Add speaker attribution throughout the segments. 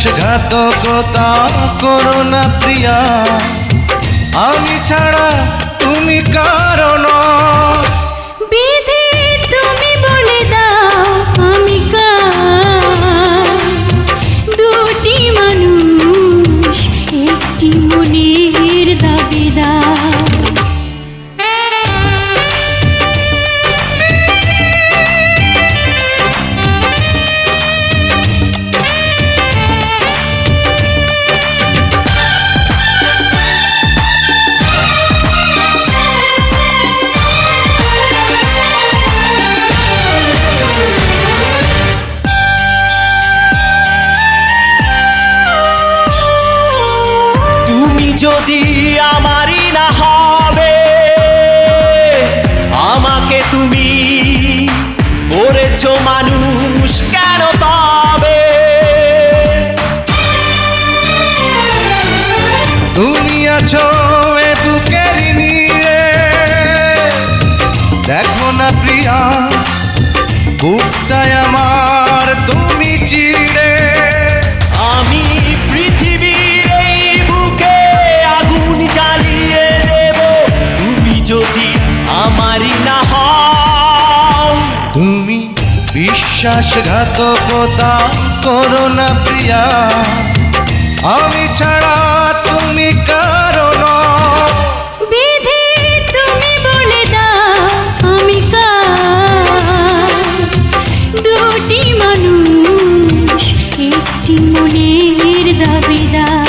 Speaker 1: বিশ্বাসঘাতকতা করো না প্রিয়া, আমি ছাড়া তুমি কারো নও।
Speaker 2: বিধি তুমি বলে দাও আমি কার, দুটি মানুষ একটি মনের দাবিদার।
Speaker 3: যদি আমারই না হবে, আমাকে তুমি করেছো মানুষ কেন তবে?
Speaker 1: তুমি আছো এ বুকের নিয়ে, দেখো না প্রিয়া বুকটায় আমার তুমি চিড়ে।
Speaker 3: আমি পৃথিবীর এই বুকে আগুন জ্বালিয়ে দেব, তুমি যদি আমারই না হও।
Speaker 1: তুমি বিশ্বাসঘাতকতা করো না প্রিয়া, আমি ছাড়া তুমি কারো নও।
Speaker 2: বিধি তুমি বলে দাও আমি কার, দুটি মানুষ একটি মনের দাবিদার।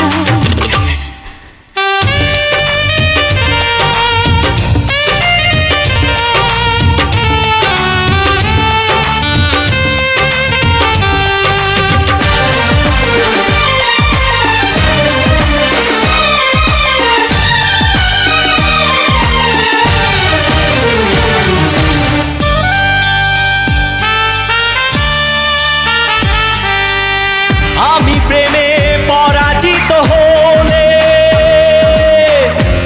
Speaker 3: আমি প্রেমে পরাজিত হলে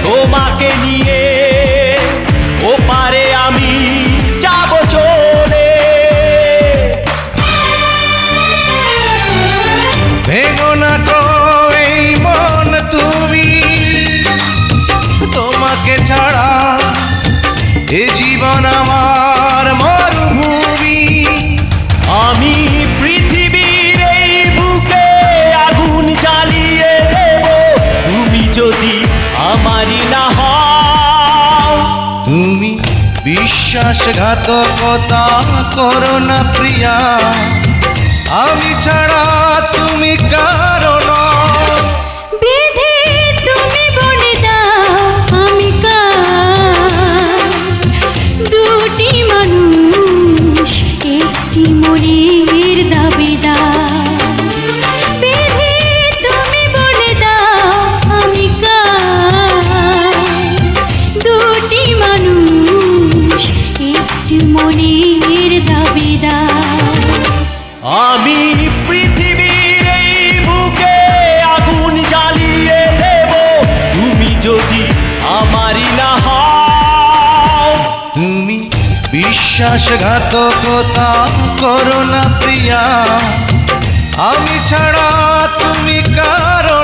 Speaker 3: তোমাকে নিয়ে ওপারে আমি যাব চলে।
Speaker 1: ভেঙো না গো এই মন তুমি, তোমাকে ছাড়া এ জীবন আমার মরুভূমি।
Speaker 3: আমি পৃথিবীর এই বুকে আগুন জ্বালিয়ে দেব, তুমি যদি আমারই না হও।
Speaker 1: তুমি বিশ্বাসঘাতকতা করো না প্রিয়া, আমি ছাড়া তুমি কারো নও।
Speaker 2: বিধি তুমি বলে দাও আমি কার, দুটি মানুষ একটি মনের দাবিদার। বিধি তুমি বলে দাও আমি কার, দুটি মানুষ একটি মনের দাবিদার।
Speaker 3: আমি পৃথিবীর এই বুকে আগুন জ্বালিয়ে দেব, তুমি যদি আমারই না হও।
Speaker 1: তুমি বিশ্বাসঘাতকতা করো না প্রিয়া, আমি ছাড়া তুমি কারো